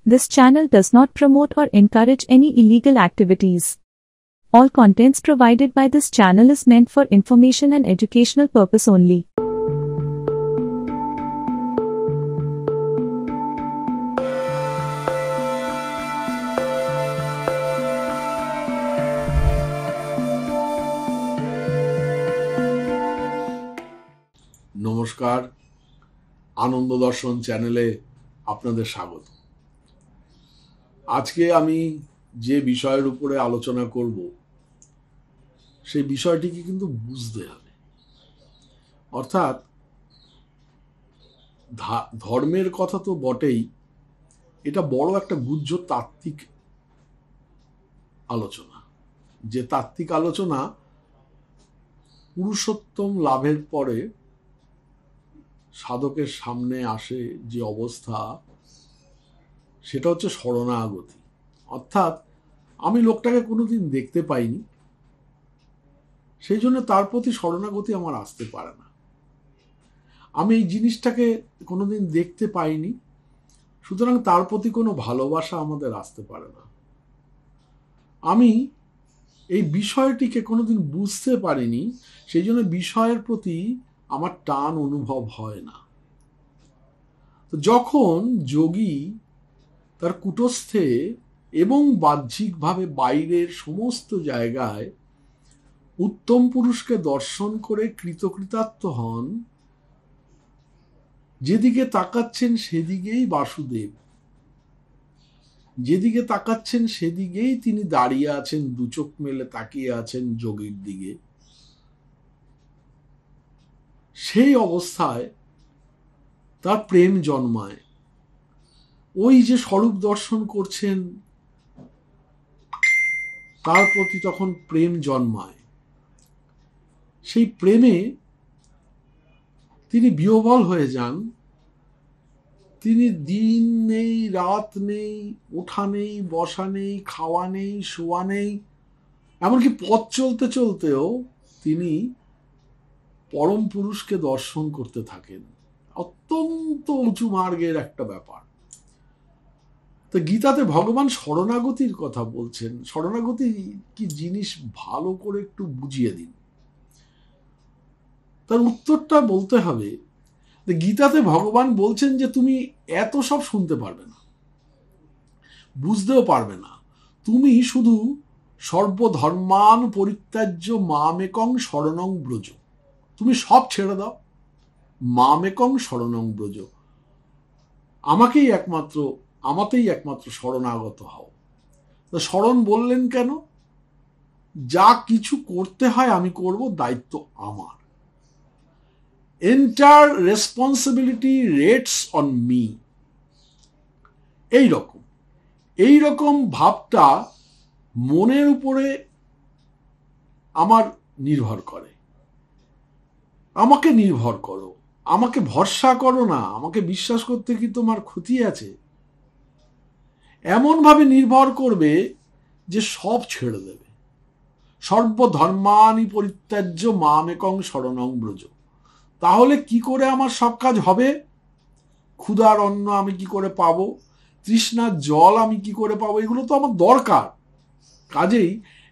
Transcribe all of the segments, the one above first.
This channel does not promote or encourage any illegal activities. All contents provided by this channel is meant for information and educational purpose only. নমস্কার, আনন্দ দর্শন চ্যানেলে আপনাদের স্বাগত। আজকে আমি যে বিষয়ের উপরে আলোচনা করব সেই বিষয়টিকে কিন্তু বুঝতে হবে। অর্থাৎ ধর্মের কথা তো বটেই, এটা বড় একটা গুহ্য তাত্ত্বিক আলোচনা। যে তাত্ত্বিক আলোচনা পুরুষোত্তম লাভের পরে সাধকের সামনে আসে যে অবস্থা, সেটা হচ্ছে শরণাগতি। অর্থাৎ আমি লোকটাকে কোনোদিন দেখতে পাইনি, সেই জন্য তার প্রতি শরণাগতি আমার আসতে পারে না। আমি এই জিনিসটাকে কোনোদিন দেখতে পাইনি, সুতরাং তার প্রতি কোনো ভালোবাসা আমাদের আসতে পারে না। আমি এই বিষয়টিকে কোনোদিন বুঝতে পারিনি, সেই জন্য বিষয়ের প্রতি আমার টান অনুভব হয় না। তো যখন যোগী তার কুটস্থে এবং বাহ্যিকভাবে বাইরের সমস্ত জায়গায় উত্তম পুরুষকে দর্শন করে কৃতকৃতার্থ হন, যেদিকে তাকাচ্ছেন সেদিকেই বাসুদেব, যেদিকে তাকাচ্ছেন সেদিকেই তিনি দাঁড়িয়ে আছেন, দু চোখ মেলে তাকিয়ে আছেন যোগীর দিকে। সেই অবস্থায় তার প্রেম জন্মায়। ওই যে স্বরূপ দর্শন করছেন তার প্রতি তখন প্রেম জন্মায়। সেই প্রেমে তিনি বিহ্বল হয়ে যান। তিনি দিন নেই, রাত নেই, ওঠা নেই, বসা নেই, খাওয়া নেই, শোয়া নেই, এমনকি পথ চলতে চলতেও তিনি পরম পুরুষকে দর্শন করতে থাকেন। অত্যন্ত উঁচু মার্গের একটা ব্যাপার। তো গীতাতে ভগবান শরণাগতির কথা বলছেন। শরণাগতি কি জিনিস ভালো করে একটু বুঝিয়ে দিন। তার উত্তরটা বলতে হবে, গীতাতে ভগবান বলছেন যে তুমি এত সব শুনতে পারবে না, বুঝতেও পারবে না। তুমি শুধু সর্বধর্মান পরিত্যাজ্য মামেকং শরণং ব্রজ, তুমি সব ছেড়ে দাও, মামেকং শরণং ব্রজ, আমাতেই একমাত্র শরণাগত হও। তো শরণ বললেন কেন? যা কিছু করতে হয় আমি করব, দায়িত্ব আমার। Entire responsibility রেস্টস on me. এই রকম ভাবটা মনের উপরে আমার নির্ভর করে। আমাকে নির্ভর করো, আমাকে ভরসা করো না, আমাকে বিশ্বাস করতে কি তোমার ক্ষতি আছে? এমন ভাবে নির্ভর করবে যে সব ছেড়ে দেবে। সর্বধর্মানি পরিত্যাজ্য মামেকং শরণং ব্রজ। তাহলে কি করে আমার সব কাজ হবে? ক্ষুধার অন্ন আমি কি করে পাবো? তৃষ্ণার জল আমি কি করে পাবো? এগুলো তো আমার দরকার। কাজেই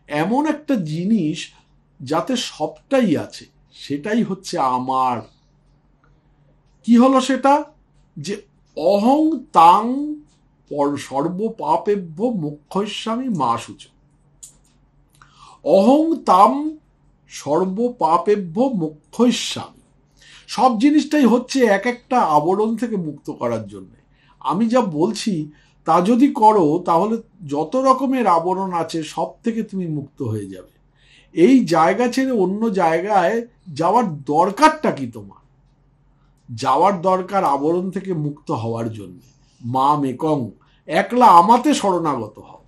এমন একটা জিনিস যাতে সবটাই আছে, সেটাই হচ্ছে আমার। কি হলো সেটা? যে অহং তাং সর্বপাপেভ্য মোক্ষয়িষ্যামি মা শুচ। অহং তাম সর্বপাপেভ্য মোক্ষয়িষ্যামি। সব জিনিসটাই হচ্ছে এক একটা আবরণ থেকে মুক্ত করার জন্য। আমি যা বলছি তা যদি করো, তাহলে যত রকমের আবরণ আছে সব থেকে তুমি মুক্ত হয়ে যাবে। এই জায়গা ছেড়ে অন্য জায়গায় যাওয়ার দরকারটা কি তোমার? যাওয়ার দরকার আবরণ থেকে মুক্ত হওয়ার জন্য। মা মেকং, একলা আমাতে শরণাগত হও।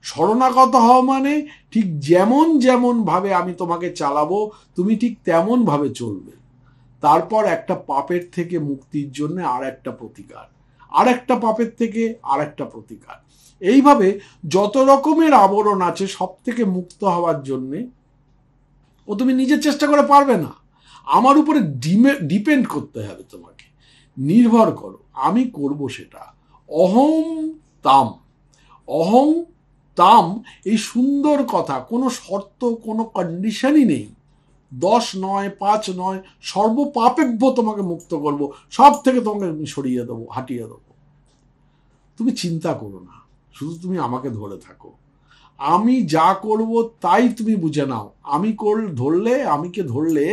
শরণাগত হও মানে ঠিক যেমন যেমন ভাবে আমি তোমাকে চালাবো, তুমি ঠিক তেমন ভাবে চলবে। তারপর একটা পাপের থেকে মুক্তির জন্য আর একটা প্রতিকার, আর একটা পাপের থেকে আর একটা প্রতিকার। এইভাবে যত রকমের আবরণ আছে সব থেকে মুক্ত হওয়ার জন্যে ও তুমি নিজের চেষ্টা করে পারবে না। আমার উপরে ডিপেন্ড করতে হবে, তোমাকে নির্ভর করো, আমি করব সেটা। অহং তাম। অহং তাম, এই সুন্দর কথা, কোনো শর্ত কোনো কন্ডিশনই নেই। 10 নয়, 5 নয়, সর্বপাপেভ্য তোমাকে মুক্ত করব, সব থেকে তোমাকে সরিয়ে দেবো, হাঁটিয়ে দেবো। তুমি চিন্তা করো না, শুধু তুমি আমাকে ধরে থাকো। আমি যা করব তাই তুমি বুঝে নাও। আমিকে ধরলে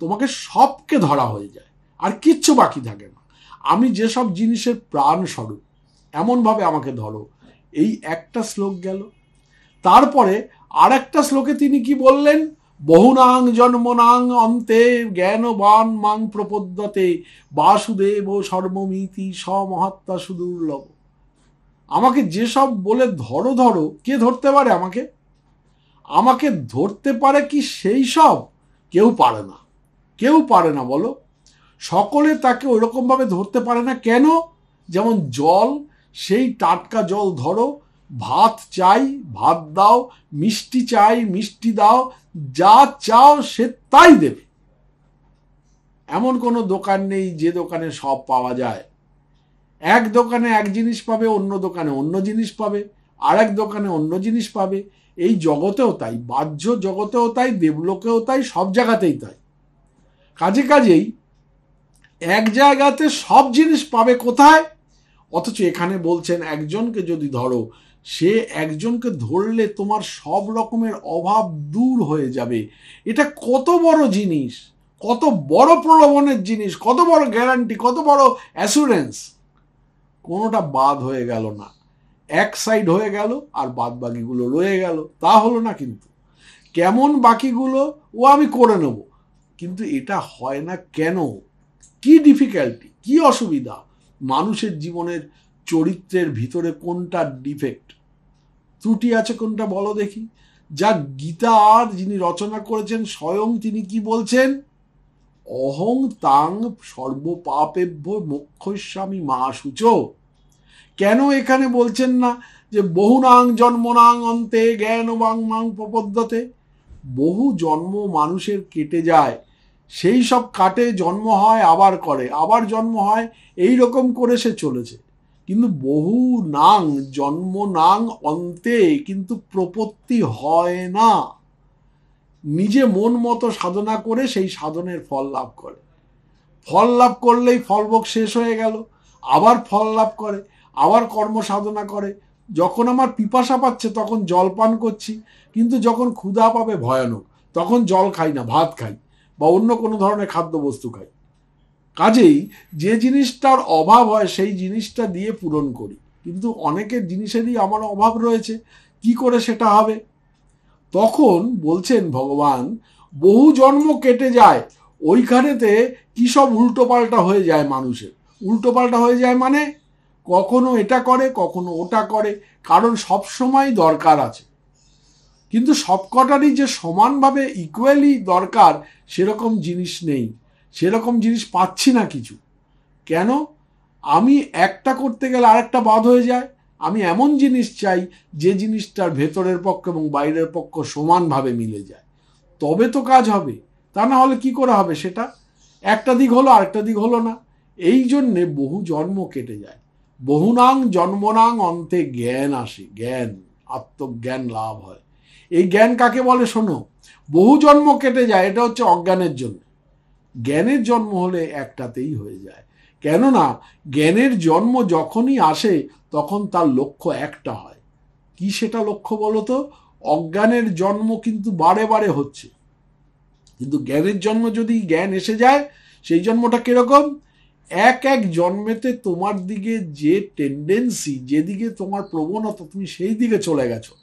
তোমাকে সবকে ধরা হয়ে যায়, আর কিচ্ছু বাকি থাকে না। আমি যেসব জিনিসের প্রাণ স্বরূপ, এমনভাবে আমাকে ধরো। এই একটা শ্লোক গেল। তারপরে আর একটা শ্লোকে তিনি কি বললেন? বহুনাং জন্মনাং অন্তে জ্ঞানবান মাং প্রপদ্যতে বাসুদেব সর্বমিতি সমহাত্মা সুদুর্লভ। আমাকে যেসব বলে ধরো ধরো, কে ধরতে পারে আমাকে? আমাকে ধরতে পারে কি সেই সব? কেউ পারে না। কেউ পারে না বলো। সকলে তাকে ওইরকম ভাবে ধরতে পারে না। কেন? যেমন জল, সেই টাটকা জল ধরো, ভাত চাই ভাত দাও, মিষ্টি চাই মিষ্টি দাও, যা চাও সে তাই দেবে। এমন কোনো দোকান নেই যে দোকানে সব পাওয়া যায়। এক দোকানে এক জিনিস পাবে, অন্য দোকানে অন্য জিনিস পাবে, আর এক দোকানে অন্য জিনিস পাবে। এই জগতেও তাই, বাহ্য জগতেও তাই, দেবলোকেও তাই, সব জায়গাতেই তাই। কাজেই এক জায়গাতে সব জিনিস পাবে কোথায়? অথচ এখানে বলছেন একজনকে যদি ধরো, সে একজনকে ধরলে তোমার সব রকমের অভাব দূর হয়ে যাবে। এটা কত বড় জিনিস, কত বড় প্রলোভনের জিনিস, কত বড় গ্যারান্টি, কত বড় অ্যাসুরেন্স। কোনোটা বাদ হয়ে গেল না, এক সাইড হয়ে গেল, আর বাদ বাকিগুলো রয়ে গেল। তা হলো না কিন্তু। কেমন বাকিগুলো? ও আমি করে নেব। কিন্তু এটা হয় না কেন? কি ডিফিকাল্টি, কি অসুবিধা? মানুষের জীবনের চরিত্রের ভিতরে কোনটা ডিফেক্ট, ত্রুটি আছে কোনটা বলো দেখি। যা গীতার যিনি রচনা করেছেন স্বয়ং তিনি কি বলছেন? অহং তাং সর্বপাপেভ্য মোক্ষয়িষ্যামি মা শুচো। কেন এখানে বলছেন না যে বহুনাং জন্মনাং অন্তে জ্ঞানবাং মাং প্রপদ্যতে? বহু জন্ম মানুষের কেটে যায়, সেই সব কাটে, জন্ম হয় আবার করে, আবার জন্ম হয়, এই রকম করে সে চলেছে। কিন্তু বহু নাং জন্ম নাং অন্তে কিন্তু প্রপত্তি হয় না। নিজে মন মতো সাধনা করে সেই সাধনের ফল লাভ করে। ফল লাভ করলেই ফলভোগ শেষ হয়ে গেল, আবার ফল লাভ করে, আবার কর্ম সাধনা করে। যখন আমার পিপাসা পাচ্ছে তখন জল পান করছি, কিন্তু যখন ক্ষুধা পাবে ভয়ানক, তখন জল খাই না, ভাত খাই বা অন্য কোনো ধরনের খাদ্যবস্তু খাই। কাজেই যে জিনিসটার অভাব হয় সেই জিনিসটা দিয়ে পূরণ করি। কিন্তু অনেকের জিনিসেরই আমার অভাব রয়েছে, কি করে সেটা হবে? তখন বলছেন ভগবান, বহু জন্ম কেটে যায়, ওইখানেতে কি সব উল্টোপাল্টা হয়ে যায় মানুষের। উল্টোপাল্টা হয়ে যায় মানে কখনো এটা করে কখনো ওটা করে, কারণ সবসময় দরকার আছে। কিন্তু সবকটারই যে সমানভাবে ইকুয়ালি দরকার সেরকম জিনিস নেই, সেরকম জিনিস পাচ্ছি না কিছু। কেন? আমি একটা করতে গেলে আরেকটা বাদ হয়ে যায়। আমি এমন জিনিস চাই যে জিনিসটার ভেতরের পক্ষ এবং বাইরের পক্ষ সমানভাবে মিলে যায়, তবে তো কাজ হবে। তা না হলে কি করে হবে সেটা? একটা দিক হলো আরেকটা দিক হলো না। এই জন্যে বহু জন্ম কেটে যায়। বহুনাং জন্মনাং অন্তে জ্ঞান আসে, জ্ঞান, আত্মজ্ঞান লাভ হয়। এই জ্ঞান কাকে বলে শোনো? বহু জন্ম কেটে যায়, এটা হচ্ছে অজ্ঞানের জন্য। জ্ঞানের জন্ম হলে একটাতেই হয়ে যায়। কেননা জ্ঞানের জন্ম যখনই আসে তখন তার লক্ষ্য একটা হয়। কি সেটা লক্ষ্য বলো তো? অজ্ঞানের জন্ম কিন্তু বারে বারে হচ্ছে, কিন্তু জ্ঞানের জন্ম যদি জ্ঞান এসে যায়, সেই জন্মটা কিরকম? এক এক জন্মেতে তোমার দিকে যে টেন্ডেন্সি, যেদিকে তোমার প্রবণতা, তুমি সেই দিকে চলে গেছো।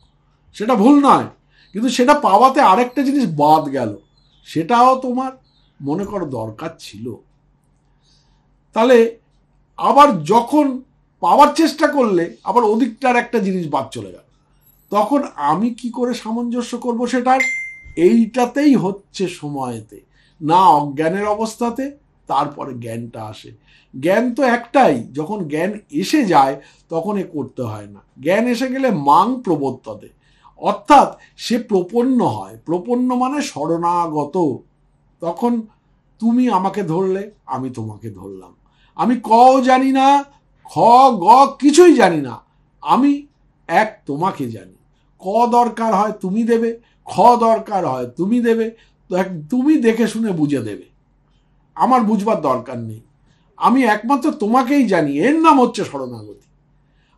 সেটা ভুল নয়, কিন্তু সেটা পাওয়াতে আরেকটা জিনিস বাদ গেল, সেটাও তোমার মনে করো দরকার ছিল। তাহলে আবার যখন পাওয়ার চেষ্টা করলে আবার ওদিকটার একটা জিনিস বাদ চলে গেল, তখন আমি কি করে সামঞ্জস্য করব সেটার? এইটাতেই হচ্ছে সময়তে, না অজ্ঞানের অবস্থাতে, তারপরে জ্ঞানটা আসে। জ্ঞান তো একটাই, যখন জ্ঞান এসে যায় তখন এ করতে হয় না। জ্ঞান এসে গেলে মাং প্রবর্ততে, অর্থাৎ সে প্রপন্ন হয়। প্রপন্ন মানে শরণাগত। তখন তুমি আমাকে ধরলে, আমি তোমাকে ধরলাম। আমি ক জানি না, খ গ কিছুই জানি না, আমি এক তোমাকে জানি, ক দরকার হয় তুমি দেবে, খ দরকার হয় তুমি দেবে, তো তুমি দেখে শুনে বুঝে দেবে, আমার বুঝবার দরকার নেই। আমি একমাত্র তোমাকেই জানি, এর নাম হচ্ছে শরণাগতি।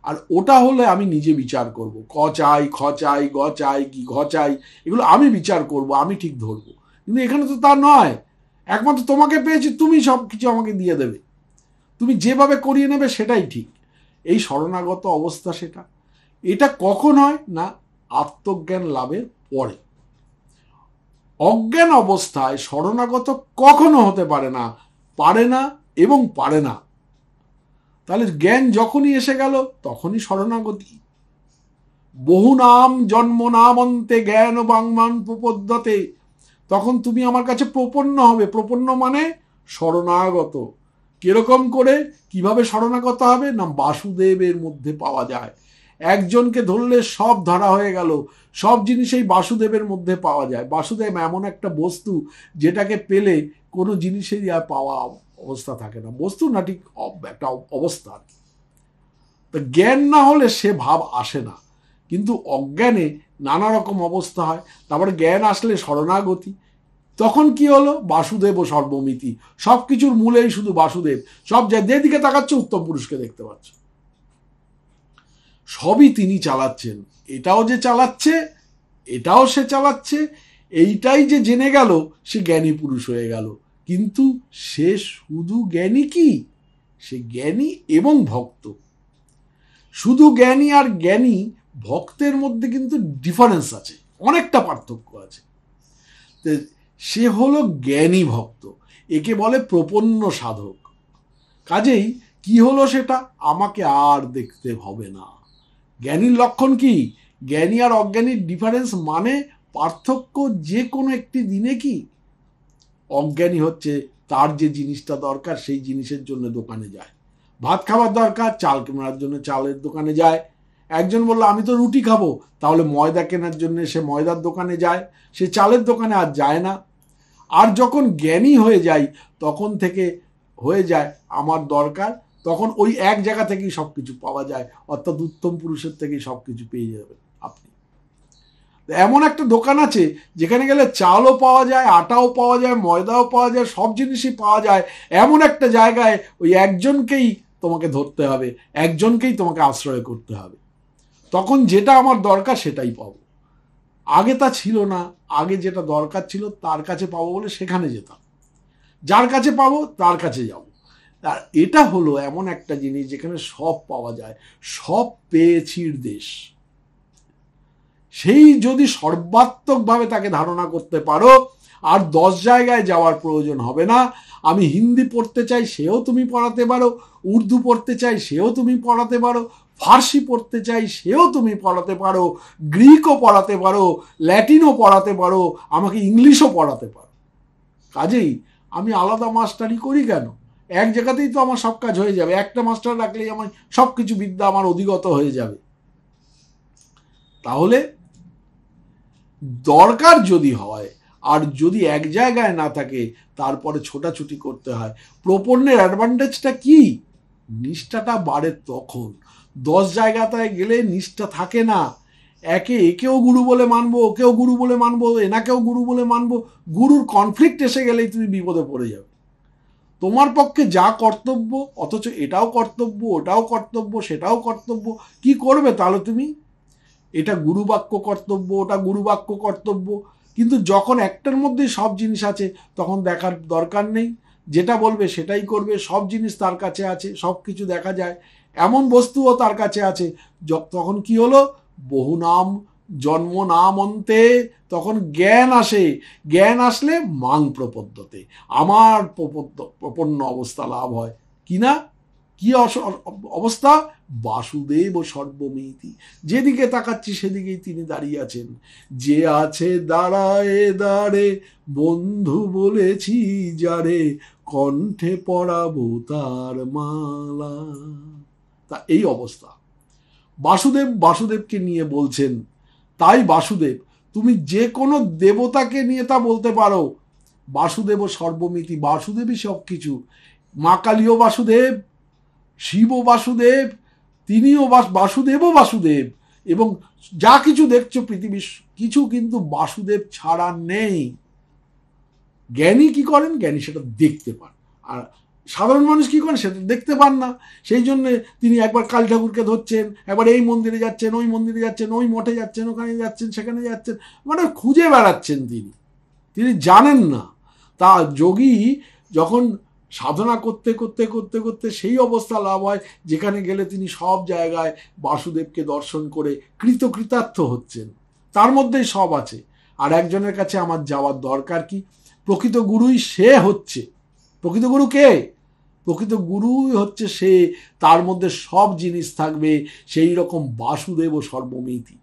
আর ওটা হলে আমি নিজে বিচার করব, ক চাই, খ চাই, গ চাই কি ঘ চাই, এগুলো আমি বিচার করব, আমি ঠিক ধরবো। কিন্তু এখানে তো তা নয়, একমাত্র তোমাকে পেয়েছি, তুমি সব কিছু আমাকে দিয়ে দেবে, তুমি যেভাবে করিয়ে নেবে সেটাই ঠিক। এই শরণাগত অবস্থা সেটা। এটা কখন হয় না, আত্মজ্ঞান লাভের পরে। অজ্ঞান অবস্থায় শরণাগত কখনো হতে পারে না, পারে না এবং পারে না। তাহলে জ্ঞান যখনই এসে গেল তখনই শরণাগতি। বহু নাম জন্ম নামন্তে জ্ঞান বাংমান প্রপদ্যতে, তখন তুমি আমার কাছে প্রপন্ন হবে। প্রপন্ন মানে শরণাগত। কিরকম করে, কিভাবে শরণাগত হবে না, বাসুদেবের মধ্যে পাওয়া যায়। একজনকে ধরলে সব ধরা হয়ে গেল, সব জিনিস এই বাসুদেবের মধ্যে পাওয়া যায়। বাসুদেব এমন একটা বস্তু যেটাকে পেলে কোনো জিনিসেরই আর পাওয়া অবস্থা থাকে না, বস্তু না, ঠিক একটা অবস্থা। তো জ্ঞান না হলে সে ভাব আসে না, কিন্তু অজ্ঞানে নানা রকম অবস্থা হয়। তারপরে জ্ঞান আসলে শরণাগতি, তখন কি হলো, বাসুদেব ও সর্বমিতি, সবকিছুর মূলেই শুধু বাসুদেব। সব যেদিকে তাকাচ্ছ উত্তম পুরুষকে দেখতে পাচ্ছ, সবই তিনি চালাচ্ছেন। এটাও যে চালাচ্ছে, এটাও সে চালাচ্ছে, এইটাই যে জেনে গেল, সে জ্ঞানী পুরুষ হয়ে গেল। কিন্তু সে শুধু জ্ঞানী কি, সে জ্ঞানী এবং ভক্ত। শুধু জ্ঞানী আর জ্ঞানী ভক্তের মধ্যে কিন্তু ডিফারেন্স আছে, অনেকটা পার্থক্য আছে। সে হলো জ্ঞানী ভক্ত, একে বলে প্রপন্ন সাধক। কাজেই কি হলো সেটা, আমাকে আর দেখতে হবে না। জ্ঞানীর লক্ষণ কি, জ্ঞানী আর অজ্ঞানীর ডিফারেন্স মানে পার্থক্য যে কোনো একটি দিনে কি, অজ্ঞানী হচ্ছে তার যে জিনিসটা দরকার সেই জিনিসের জন্য দোকানে যায়। ভাত খাবার দরকার, চাল কেনার জন্য চালের দোকানে যায়। একজন বললো আমি তো রুটি খাবো, তাহলে ময়দা কেনার জন্য সে ময়দার দোকানে যায়, সে চালের দোকানে আর যায় না। আর যখন জ্ঞানী হয়ে যাই তখন থেকে হয়ে যায় আমার দরকার, তখন ওই এক জায়গা থেকেই সব কিছু পাওয়া যায়, অর্থাৎ উত্তম পুরুষের থেকেই সব কিছু পেয়ে যাবেন আপনি। এমন একটা দোকান আছে যেখানে গেলে চালও পাওয়া যায়, আটাও পাওয়া যায়, ময়দাও পাওয়া যায়, সব জিনিসই পাওয়া যায়। এমন একটা জায়গায় ওই একজনকেই তোমাকে ধরতে হবে, একজনকেই তোমাকে আশ্রয় করতে হবে, তখন যেটা আমার দরকার সেটাই পাবো। আগে তা ছিল না, আগে যেটা দরকার ছিল তার কাছে পাবো বলে সেখানে যেতাম, যার কাছে পাবো তার কাছে যাব। আর এটা হলো এমন একটা জিনিস যেখানে সব পাওয়া যায়, সব পেয়েছির দেশ। সেই যদি সর্বাত্মকভাবে তাকে ধারণা করতে পারো, আর 10 জায়গায় যাওয়ার প্রয়োজন হবে না। আমি হিন্দি পড়তে চাই সেও তুমি পড়াতে পারো, উর্দু পড়তে চাই সেও তুমি পড়াতে পারো, ফার্সি পড়তে চাই সেও তুমি পড়াতে পারো, গ্রিকও পড়াতে পারো, ল্যাটিনও পড়াতে পারো, আমাকে ইংলিশও পড়াতে পারো। কাজেই আমি আলাদা মাস্টারি করি কেন, এক জায়গাতেই তো আমার সব কাজ হয়ে যাবে। একটা মাস্টার রাখলেই আমার সব কিছু বিদ্যা আমার অধিগত হয়ে যাবে। তাহলে দরকার যদি হয়, আর যদি এক জায়গায় না থাকে তারপরে ছোটাছুটি করতে হয়। প্রপন্নের অ্যাডভান্টেজটা কি, নিষ্ঠাটা বাড়ে তখন। 10 জায়গাটায় গেলে নিষ্ঠা থাকে না, একেও গুরু বলে মানবো, ওকেও গুরু বলে মানবো, এনাকেও গুরু বলে মানবো, গুরুর কনফ্লিক্ট এসে গেলেই তুমি বিপদে পড়ে যাবে। তোমার পক্ষে যা কর্তব্য, অথচ এটাও কর্তব্য, ওটাও কর্তব্য, সেটাও কর্তব্য, কি করবে তাহলে তুমি? এটা গুরুবাক্য কর্তব্য, ওটা গুরুবাক্য কর্তব্য, কিন্তু যখন একটার মধ্যেই সব জিনিস আছে তখন দেখার দরকার নেই, যেটা বলবে সেটাই করবে, সব জিনিস তার কাছে আছে, সব কিছু দেখা যায়, এমন বস্তুও তার কাছে আছে। তখন কি হলো, বহু নাম জন্ম নাম অন্তে, তখন জ্ঞান আসে। জ্ঞান আসলে মাং প্রপদ্যতে, আমার প্রপন্ন অবস্থা লাভ হয়। কিনা কি অবস্থা, বাসুদেব ও সর্বমিতি, যেদিকে তাকাচ্ছি সেদিকেই তিনি দাঁড়িয়ে আছেন। যে আছে দাঁড়ায় দাঁড়ে বন্ধু বলেছি যারে, কণ্ঠে পড়াবো তার মালা। তা এই অবস্থা বাসুদেবকে নিয়ে বলছেন। তাই বাসুদেব, তুমি যে কোনো দেবতাকে নিয়ে তা বলতে পারো, বাসুদেব ও সর্বমিতি, বাসুদেবই সব কিছু। মা কালীও বাসুদেব, শিব বাসুদেব, তিনিও বাসুদেবও বাসুদেব, এবং যা কিছু দেখছো পৃথিবীর কিছু কিন্তু বাসুদেব ছাড়া নেই। জ্ঞানী কি করেন? জ্ঞানী সেটা দেখতে পান, আর সাধারণ মানুষ কি করেন? সেটা দেখতে পান না। সেই জন্য তিনি একবার কালী ঠাকুরকে ধরছেন, একবার এই মন্দিরে যাচ্ছেন, ওই মন্দিরে যাচ্ছেন, ওই মঠে যাচ্ছেন, ওখানে যাচ্ছেন, সেখানে যাচ্ছেন, মানে খুঁজে বেড়াচ্ছেন। তিনি জানেন না। তা যোগী যখন সাধনা করতে করতে করতে করতে সেই অবস্থা লাভ হয় যেখানে গেলে তিনি সব জায়গায় বাসুদেবকে দর্শন করে কৃতার্থ হচ্ছেন, তার মধ্যেই সব আছে। আর একজনের কাছে আমার যাওয়ার দরকার কি? প্রকৃত গুরুই সে হচ্ছে। প্রকৃত গুরু কে? প্রকৃত গুরুই হচ্ছে সে, তার মধ্যে সব জিনিস থাকবে, সেই রকম বাসুদেব ও সর্বমিতি।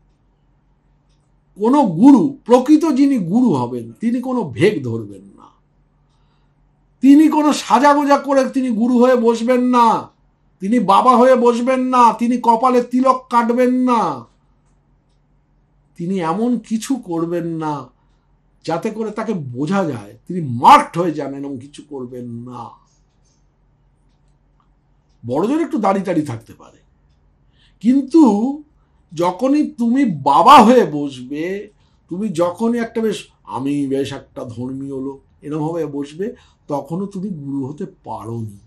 কোন গুরু, প্রকৃত যিনি গুরু হবেন, তিনি কোনো ভেগ ধরবেন না, তিনি কোনো সাজাগোজা করে তিনি গুরু হয়ে বসবেন না, তিনি বাবা হয়ে বসবেন না, তিনি কপালে তিলক কাটবেন না, তিনি এমন কিছু করবেন না যাতে করে তাকে বোঝা যায় তিনি মার্কড হয়ে যান, এমন কিছু করবেন না। বড়জোর একটু দাড়ি থাকতে পারে, কিন্তু যখনই তুমি বাবা হয়ে বসবে, তুমি যখনই একটা আমি একটা ধর্মীয় লোক এরকম ভাবে বসবে, তখনও তুমি গুরু হতে পারোনি।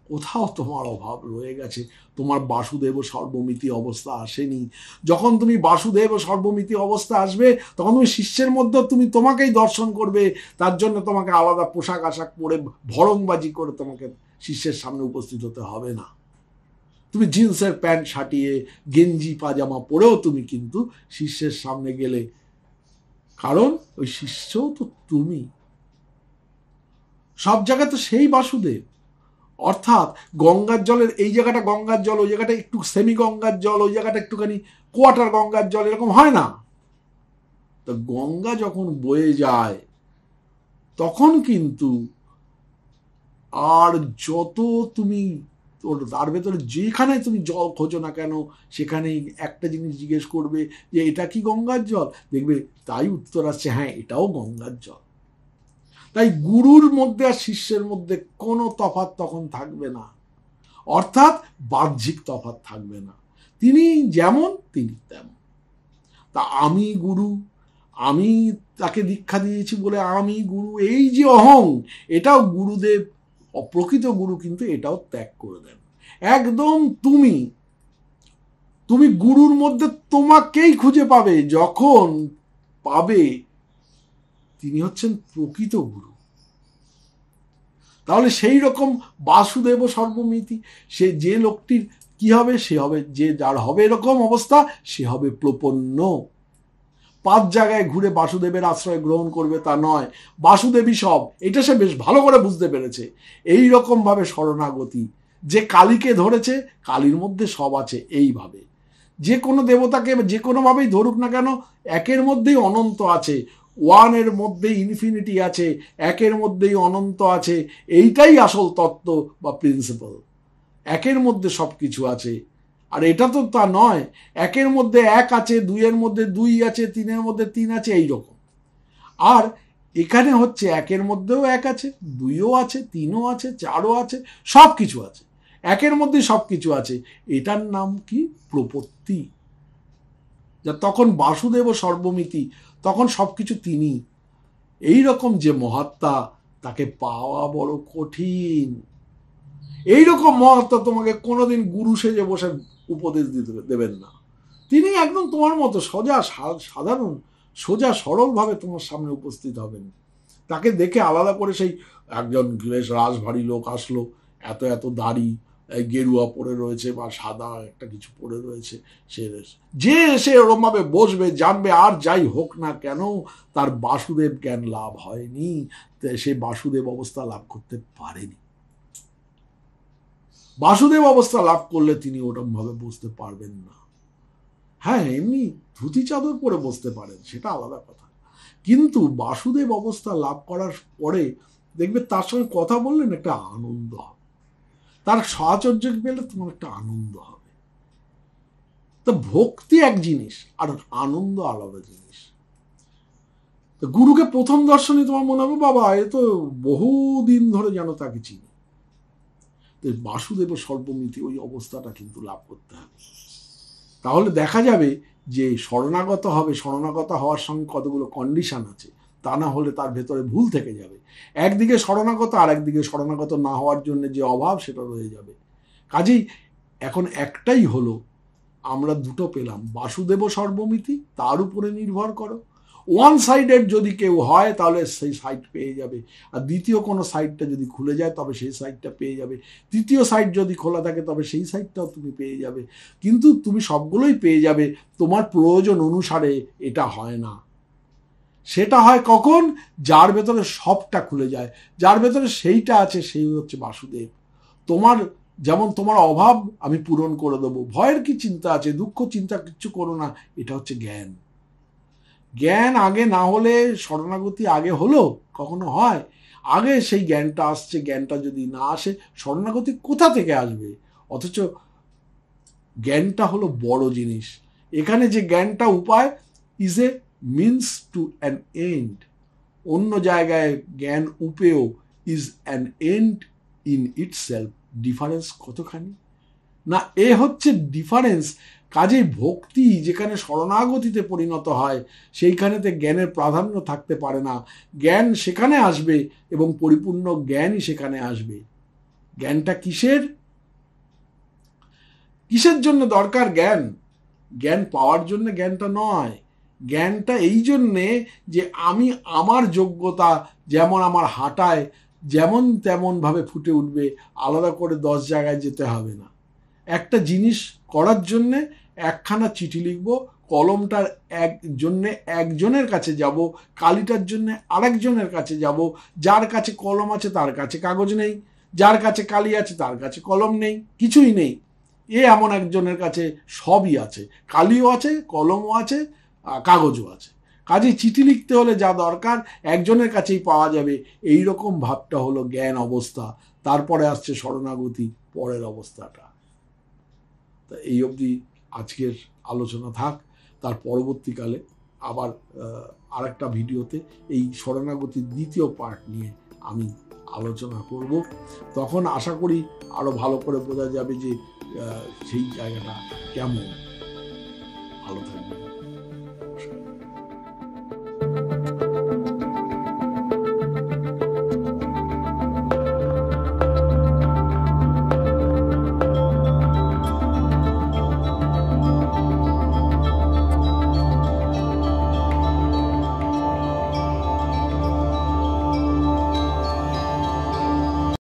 কোথাও তোমার অভাব রয়ে গেছে, তোমার বাসুদেব সর্বমিতি অবস্থা আসেনি। যখন তুমি বাসুদেব সর্বমিতি অবস্থা আসবে, তখন তুমি শিষ্যের মধ্যে তুমি তোমাকেই দর্শন করবে। তার জন্য তোমাকে আলাদা পোশাক আশাক পরে ভরংবাজি করে তোমাকে শিষ্যের সামনে উপস্থিত হতে হবে না। তুমি জিন্সের প্যান্ট ছাটিয়ে গেঞ্জি পাজামা পরেও তুমি কিন্তু শিষ্যের সামনে গেলে, কারণ ওই শিষ্যও তো তুমি। সব জায়গায় তো সেই বাসুদেব। অর্থাৎ গঙ্গার জলের এই জায়গাটা গঙ্গার জল, ওই জায়গাটা একটু সেমি গঙ্গার জল, ওই জায়গাটা একটুখানি কোয়ার্টার গঙ্গার জল, এরকম হয় না। তো গঙ্গা যখন বয়ে যায় তখন কিন্তু আর যত তুমি তার ভেতরে যেখানে তুমি জল খোঁজো না কেন, সেখানেই একটা জিনিস জিজ্ঞেস করবে যে এটা কি গঙ্গার জল, দেখবে তাই উত্তর আসছে হ্যাঁ এটাও গঙ্গার জল। তাই গুরুর মধ্যে আর শিষ্যের মধ্যে কোনো তফাৎ তখন থাকবে না, অর্থাৎ বাহ্যিক তফাৎ থাকবে না। তিনি যেমন তিনি তেমন। তা আমি গুরু, আমি তাকে দীক্ষা দিয়েছি বলে আমি গুরু, এই যে অহং, এটাও গুরুদেব প্রকৃত গুরু কিন্তু এটাও ত্যাগ করে দেন। একদম তুমি গুরুর মধ্যে তোমাকেই খুঁজে পাবে। যখন পাবে তিনি হচ্ছেন প্রকৃত গুরু, তাহলে সেই রকম বাসুদেব সর্বমিতি। সে যে লোকটির কি হবে, সে হবে, যে যার হবে এরকম অবস্থা, সে হবে প্রপন্ন। 5 জায়গায় ঘুরে বাসুদেবের আশ্রয় গ্রহণ করবে তা নয়, বাসুদেবী সব, এটা সে বেশ ভালো করে বুঝতে পেরেছে। এই রকম ভাবে শরণাগতি, যে কালীকে ধরেছে কালীর মধ্যে সব আছে। এইভাবে যে কোনো দেবতাকে যে কোনোভাবেই ধরুক না কেন, একের মধ্যেই অনন্ত আছে, ওয়ানের মধ্যেই ইনফিনিটি আছে, একের মধ্যেই অনন্ত আছে। এইটাই আসল তত্ত্ব বা প্রিন্সিপাল। একের মধ্যে সব কিছু আছে। আর এটা তো তা নয়, একের মধ্যে এক আছে, দুইয়ের মধ্যে দুই আছে, তিনের মধ্যে তিন আছে, এইরকম। আর এখানে হচ্ছে একের মধ্যেও এক আছে, দুইও আছে, তিনও আছে, চারও আছে, সব কিছু আছে, একের মধ্যে সব কিছু আছে। এটার নাম কি? প্রপত্তি। যা তখন বাসুদেব সর্বমিতি, তখন সবকিছু তিনি। এই রকম যে মহাত্মা, তাকে পাওয়া বড় কঠিন। এইরকম মহাত্মা তোমাকে কোনোদিন গুরু সেজে বসে উপদেশ দিতে দেবেন না। তিনি একদম তোমার মতো সাধারণ সোজা সরলভাবে তোমার সামনে উপস্থিত হবেন। তাকে দেখে আলাদা করে সেই একজন বেশ রাশভারী লোক আসলো, এত এত দাড়ি, গেরুয়া পরে রয়েছে বা সাদা একটা কিছু পরে রয়েছে, যে এসে ওরমভাবে বসবে, জানবে আর যাই হোক না কেন তার বাসুদেব জ্ঞান লাভ হয়নি, সে বাসুদেব অবস্থা লাভ করতে পারেনি। বাসুদেব অবস্থা লাভ করলে তিনি ওরকম ভাবে বসতে পারবেন না। হ্যাঁ, এমনি ধুতি চাদর পরে বসতে পারেন, সেটা আলাদা কথা, কিন্তু বাসুদেব অবস্থা লাভ করার পরে দেখবে তার সঙ্গে কথা বললেন একটা আনন্দ হবে, তার সাহচর্য পেলে তোমার একটা আনন্দ হবে। তো ভক্তি এক জিনিস আর আনন্দ আলাদা জিনিস। তো গুরুকে প্রথম দর্শনে তোমার মনে হবে বাবা এ তো বহুদিন ধরে যেন তাকে চিনি। তো বাসুদেব সর্বমিতি ওই অবস্থাটা কিন্তু লাভ করতে হবে। তাহলে দেখা যাবে যে শরণাগত হওয়ার সঙ্গে কতগুলো কন্ডিশন আছে, তা না হলে তার ভেতরে ভুল থেকে যাবে। একদিকে শরণাগত আর একদিকে শরণাগত না হওয়ার জন্য যে অভাব সেটা রয়ে যাবে। কাজেই এখন একটাই হলো, আমরা দুটো পেলাম, বাসুদেব সর্বমিতি, তার উপরে নির্ভর করো। ওয়ান সাইডেড যদি কেউ হয় তাহলে সেই সাইড পেয়ে যাবে, আর দ্বিতীয় কোনো সাইডটা যদি খুলে যায় তবে সেই সাইডটা পেয়ে যাবে, তৃতীয় সাইড যদি খোলা থাকে তবে সেই সাইডটাও তুমি পেয়ে যাবে। কিন্তু তুমি সবগুলোই পেয়ে যাবে, তোমার প্রয়োজন অনুসারে এটা হয় না। সেটা হয় কখন? যার ভেতরে সবটা খুলে যায়, যার ভেতরে সেইটা আছে, সেই হচ্ছে বাসুদেব। যেমন তোমার অভাব আমি পূরণ করে দেবো, ভয়ের কি চিন্তা আছে, দুঃখ চিন্তা কিচ্ছু করো না, এটা হচ্ছে জ্ঞান। জ্ঞান আগে না হলে শরণাগতি আগে হলো? কখনো হয়? আগে সেই জ্ঞানটা আসছে, জ্ঞানটা যদি না আসে শরণাগতি কোথা থেকে আসবে? অথচ জ্ঞানটা হলো বড় জিনিস। এখানে যে জ্ঞানটা উপায়, is a means to an end. অন্য জায়গায় জ্ঞান উপেয় is an end in itself. Difference কতখানি না! এ হচ্ছে ডিফারেন্স। কাজেই ভক্তি যেখানে শরণাগতিতে পরিণত হয় সেইখানেতে জ্ঞানের প্রাধান্য থাকতে পারে না। জ্ঞান সেখানে আসবে এবং পরিপূর্ণ জ্ঞানই সেখানে আসবে। জ্ঞানটা কিসের জন্য দরকার জ্ঞান? জ্ঞান পাওয়ার জন্য জ্ঞানটা নয়, জ্ঞানটা এই জন্যে যে আমি আমার যোগ্যতা যেমন আমার হাঁটায় যেমন তেমন ভাবে ফুটে উঠবে, আলাদা করে 10 জায়গায় যেতে হবে না। একটা জিনিস করার জন্যে একখানা চিঠি লিখব, কলমটার একজনের কাছে যাব, কালিটার জন্য আরেকজনের কাছে যাব। যার কাছে কলম আছে তার কাছে কাগজ নেই, যার কাছে কালি আছে তার কাছে কলম নেই, কিছুই নেই। এমন একজনের কাছে সবই আছে, কালিও আছে, কলমও আছে, কাগজও আছে। কাজেই চিঠি লিখতে হলে যা দরকার একজনের কাছেই পাওয়া যাবে। এই রকম ভাবটা হলো জ্ঞান অবস্থা। তারপরে আসছে শরণাগতি, পরের অবস্থাটা। তা এই অবধি আজকের আলোচনা থাক। তার পরবর্তীকালে আবার আরেকটা ভিডিওতে এই শরণাগতির দ্বিতীয় পার্ট নিয়ে আমি আলোচনা করব। তখন আশা করি আরো ভালো করে বোঝা যাবে যে সেই জায়গাটা কেমন। ভালো থাকবে।